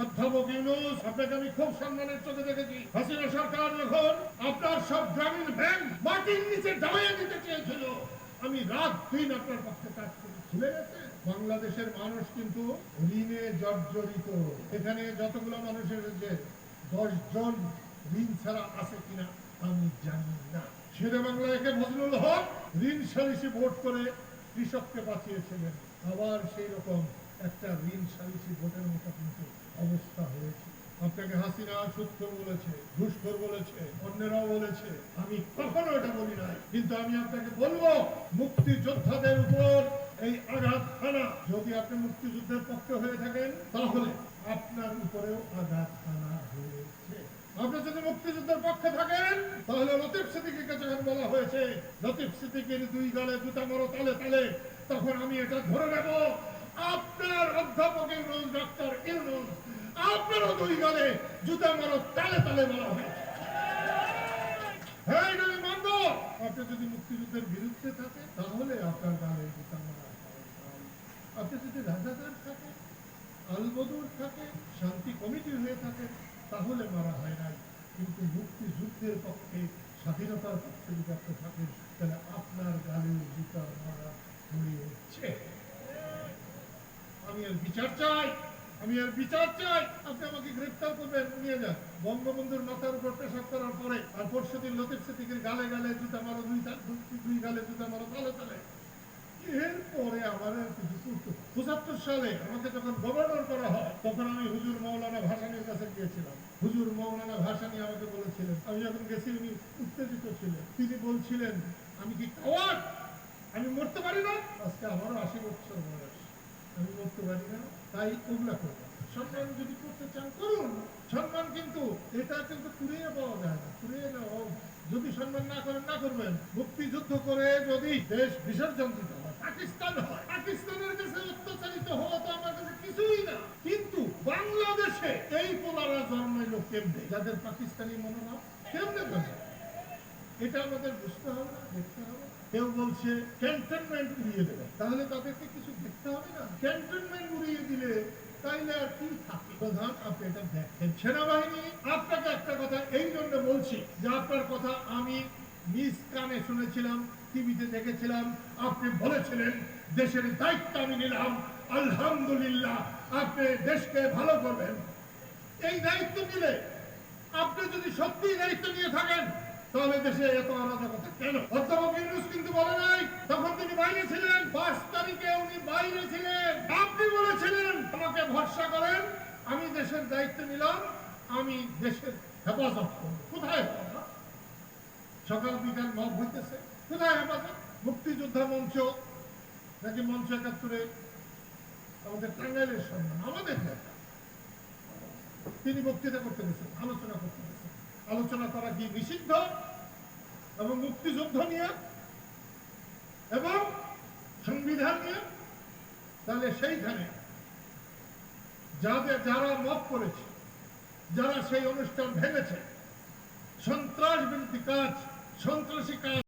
অধ্যাপক ইউনূস, আপনাকে আমি খুব সম্মানের চোখে দেখেছি। হাসিনা সরকার যখন আপনার সব গ্রামীণ ব্যাংক মাটির নিচে ডাউয়ে দিতে চেয়েছিল, আমি রাত দিন আপনার পক্ষে কাজ করি। ভুলে গেছে? বাংলাদেশের মানুষ কিন্তু ঋণে জর্জরিত। এখানে যতগুলো মানুষ এসেছে 10 জন ঋণ ছাড়া আছে কিনা আমি জানি না। শেরে বাংলায় ফজলুল হক ঋণ সালিসি ভোট করে কৃষককে বাঁচিয়েছিলেন। আবার সেই রকম একটা ঋণ সালিসি ভোটের মতো কিন্তু অবস্থা হয়েছে। আপনাকে হাসিনা সুৎখোর বলেছে, ঘুষখোর বলেছে, অন্যরাও বলেছে, আমি কখনো এটা বলি নাই। কিন্তু আমি আপনাকে বলবো, মুক্তিযোদ্ধাদের উপর এই আঘাত হানা, যদি আপনি মুক্তিযুদ্ধের পক্ষে হয়ে থাকেন তাহলে আপনার উপরেও আঘাত হানা হয়েছে। আপনি যদি মুক্তিযুদ্ধের পক্ষে থাকেন তাহলে লতিফ সিদ্দিকীকে যখন বলা হয়েছে লতিফ সিদ্দিকীর 2 গালে জুতা মারো তালে তালে, তখন আমি এটা ধরে নেব আপনার অধ্যাপক ইউনূস, ডক্টর ইউনূস, আপনারও 2 গালে জুতা মারো তালে তালে বলা হয়েছে। হ্যাঁ, এটা আমি মানব। আপনি যদি মুক্তিযুদ্ধের বিরুদ্ধে থাকেন তাহলে আপনার গালে জুতা মারা। আপনি যদি রাজাকার থাকেন, আলবদর থাকে, শান্তি কমিটি হয়ে থাকে, তাহলে মারা হয় নাই। কিন্তু মুক্তিযুদ্ধের পক্ষে, স্বাধীনতার পক্ষে যদি আপনি থাকেন তাহলে আপনার গালে জুতা মারা হয়েছে। আমি এর বিচার চাই, আমি এর বিচার চাই। আপনি আমাকে গ্রেফতার করবেন, নিয়ে যান। বঙ্গবন্ধুর মাথার উপর পেশাব করার পরে আর পরশুদিন লতিফ সিদ্দিকীর গালে গালে জুতা মারো, 2 গালে জুতা মারো তালে তালে। এরপরে আমার কিছু করতে 75 সালে আমাকে যখন গভর্নর করা হয় তখন আমি হুজুর মৌলানা ভাসানীর কাছে গিয়েছিলাম। হুজুর মৌলানা ভাসানী আমাকে বলেছিলেন, আমি যখন গেছি উনি উত্তেজিত ছিলেন। তিনি বলছিলেন, আমি কি কাওয়ার্ড? আমি মরতে পারি না? আজকে আমারও 80 বছর বয়স, আমি মরতে পারি না, তাই ওগুলা করবো। সম্মান যদি করতে চান করুন, সম্মান কিন্তু এটা কিন্তু কুড়িয়ে পাওয়া যায় না, কুড়িয়ে নেওয়া। যদি সম্মান না করেন, না করবেন। মুক্তিযুদ্ধ করে যদি দেশ বিসর্জন দিতে হয়, পাকিস্তান হয়, পাকিস্তানের কাছে অত্যাচারিত হওয়া তো আমার কাছে কিছুই না। কিন্তু বাংলাদেশে এই পোলারা জন্মাইল কেমনে, যাদের পাকিস্তানি মনোভাব কেমনে জন্মায়, এটা আমাদের বুঝতে হবে না, দেখতে হবে। কেউ বলছে ক্যান্টনমেন্ট উড়িয়ে দেবে, তাহলে তাদেরকে কিছু দেখতে হবে না? ক্যান্টনমেন্ট উড়িয়ে দিলে তাইলে আর কি থাকে? প্রধান, আপনি এটা দেখেন। সেনাবাহিনী, আপনাকে একটা কথা এই জন্য বলছি যে আপনার কথা আমি নিজ কানে শুনেছিলাম, টিভিতে দেখেছিলাম। আপনি বলেছিলেন দেশের দায়িত্ব আমি নিলাম, আলহামদুলিল্লাহ আপনি দেশকে ভালো করবেন। এই দায়িত্ব নিলে আপনি যদি সত্যি দায়িত্ব নিয়ে থাকেন তাহলে দেশে এত অরাজকতা কেন? অধ্যাপক ইউনূস কিন্তু বলে নাই, তখন তিনি বাইরে ছিলেন। 5 তারিখে উনি বাইরে ছিলেন। আপনি বলেছিলেন আমাকে ভরসা করেন, আমি দেশের দায়িত্ব নিলাম, আমি দেশের হেফাজত করব। কোথায়? সকাল বিকাল মত হইতেছে, কোথায় হেফাজত? মুক্তিযোদ্ধা মঞ্চ নাকি মঞ্চ 71 আমাদের টাঙ্গাইলের সম্মান, আমাদের নেতা, তিনি বক্তৃতা করতে গেছেন, আলোচনা করতে গেছেন। আলোচনা করা কি নিষিদ্ধ? এবং মুক্তিযুদ্ধ নিয়ে এবং সংবিধান নিয়ে? তাহলে সেইখানে যারা মত করেছে, যারা সেই অনুষ্ঠান ভেঙেছে, সন্ত্রাস বিরোধী কাজ, সন্ত্রাসী কাজ